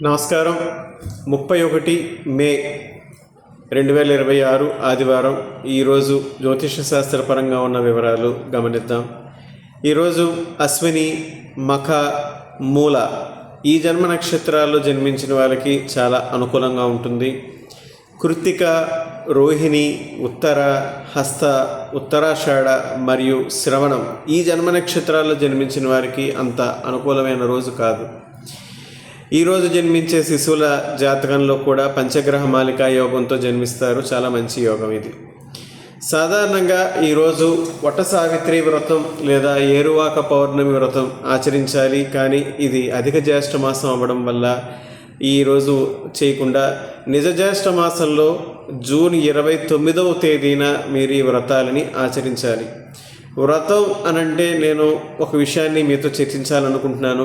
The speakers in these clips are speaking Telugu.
నమస్కారం. 31 మే 2026 ఆదివారం. ఈరోజు జ్యోతిష శాస్త్రపరంగా ఉన్న వివరాలు గమనిద్దాం. ఈరోజు అశ్విని, మఖ, మూల ఈ జన్మ నక్షత్రాల్లో జన్మించిన వాళ్ళకి చాలా అనుకూలంగా ఉంటుంది. కృత్తిక, రోహిణి, ఉత్తర, హస్త, ఉత్తరాషాఢ మరియు శ్రవణం ఈ జన్మ నక్షత్రాల్లో జన్మించిన వారికి అంత అనుకూలమైన రోజు కాదు. ఈరోజు జన్మించే శిశువుల జాతకంలో కూడా పంచగ్రహ మాలికా యోగంతో జన్మిస్తారు. చాలా మంచి యోగం ఇది. సాధారణంగా ఈరోజు వట సావిత్రి వ్రతం లేదా ఏరువాక పౌర్ణమి వ్రతం ఆచరించాలి. కానీ ఇది అధిక జ్యేష్ఠ మాసం అవ్వడం వల్ల ఈరోజు చేయకుండా నిజ జ్యేష్ఠ మాసంలో జూన్ 29వ తేదీన మీరు ఈ వ్రతాలని ఆచరించాలి. వ్రతం అనంటే నేను ఒక విషయాన్ని మీతో చర్చించాలనుకుంటున్నాను.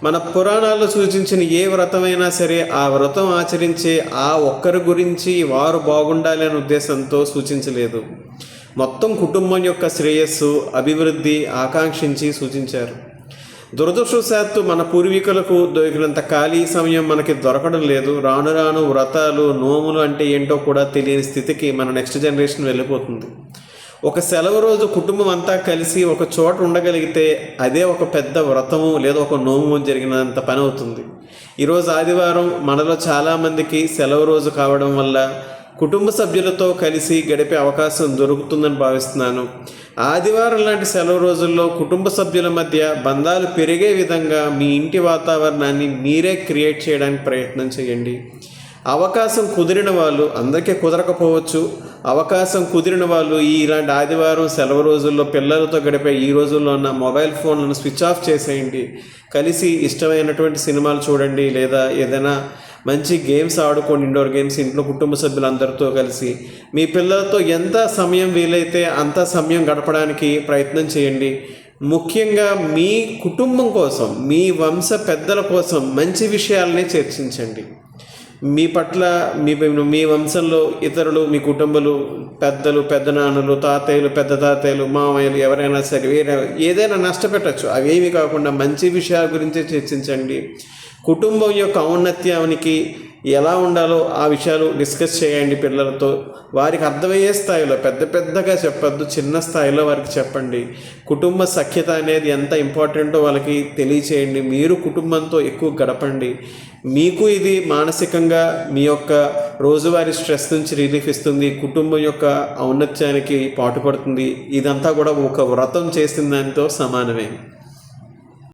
మన పురాణాల్లో సూచించిన ఏ వ్రతమైనా సరే ఆ వ్రతం ఆచరించే ఆ ఒక్కరి గురించి వారు బాగుండాలి అనే ఉద్దేశంతో సూచించలేదు. మొత్తం కుటుంబం యొక్క శ్రేయస్సు, అభివృద్ధి ఆకాంక్షించి సూచించారు. దురదృష్టవశాత్తు మన పూర్వీకులకు దొరికినంత ఖాళీ సమయం మనకి దొరకడం లేదు. రాను రాను వ్రతాలు, నోములు అంటే ఏంటో కూడా తెలియని స్థితికి మన నెక్స్ట్ జనరేషన్ వెళ్ళిపోతుంది. ఒక సెలవు రోజు కుటుంబం అంతా కలిసి ఒక చోట ఉండగలిగితే అదే ఒక పెద్ద వ్రతము లేదా ఒక నోము జరిగినంత పని అవుతుంది. ఈరోజు ఆదివారం మనలో చాలామందికి సెలవు రోజు కావడం వల్ల కుటుంబ సభ్యులతో కలిసి గడిపే అవకాశం దొరుకుతుందని భావిస్తున్నాను. ఆదివారం లాంటి సెలవు రోజుల్లో కుటుంబ సభ్యుల మధ్య బంధాలు పెరిగే విధంగా మీ ఇంటి వాతావరణాన్ని మీరే క్రియేట్ చేయడానికి ప్రయత్నం చేయండి. అవకాశం కుదిరిన వాళ్ళు, అందరికీ కుదరకపోవచ్చు, అవకాశం కుదిరిన వాళ్ళు ఇలాంటి ఆదివారం సెలవు రోజుల్లో పిల్లలతో గడిపే ఈ రోజుల్లో ఉన్న మొబైల్ ఫోన్లను స్విచ్ ఆఫ్ చేసేయండి. కలిసి ఇష్టమైనటువంటి సినిమాలు చూడండి, లేదా ఏదైనా మంచి గేమ్స్ ఆడుకోండి. ఇండోర్ గేమ్స్ ఇంట్లో కుటుంబ సభ్యులందరితో కలిసి మీ పిల్లలతో ఎంత సమయం వీలైతే అంత సమయం గడపడానికి ప్రయత్నం చేయండి. ముఖ్యంగా మీ కుటుంబం కోసం, మీ వంశ పెద్దల కోసం మంచి విషయాలనే చర్చించండి. మీ పట్ల మీ వంశంలో ఇతరులు, మీ కుటుంబాలు, పెద్దలు, పెద్దనాన్నలు, తాతయ్యలు, పెద్ద తాతయ్యలు, మామయ్యలు ఎవరైనా సరే ఏదైనా నష్టపెట్టచ్చు. అవేమి కాకుండా మంచి విషయాల గురించే చర్చించండి. కుటుంబం యొక్క ఔన్నత్యానికి ఎలా ఉండాలో ఆ విషయాలు డిస్కస్ చేయండి పిల్లలతో. వారికి అర్థమయ్యే స్థాయిలో, పెద్దగా చెప్పద్దు, చిన్న స్థాయిలో వారికి చెప్పండి. కుటుంబ సఖ్యత అనేది ఎంత ఇంపార్టెంటో వాళ్ళకి తెలియచేయండి. మీరు కుటుంబంతో ఎక్కువ గడపండి. మీకు ఇది మానసికంగా మీ యొక్క రోజువారీ స్ట్రెస్ నుంచి రిలీఫ్ ఇస్తుంది. కుటుంబం యొక్క ఔన్నత్యానికి పాటుపడుతుంది. ఇదంతా కూడా ఒక వ్రతం చేసిన దానితో సమానమే.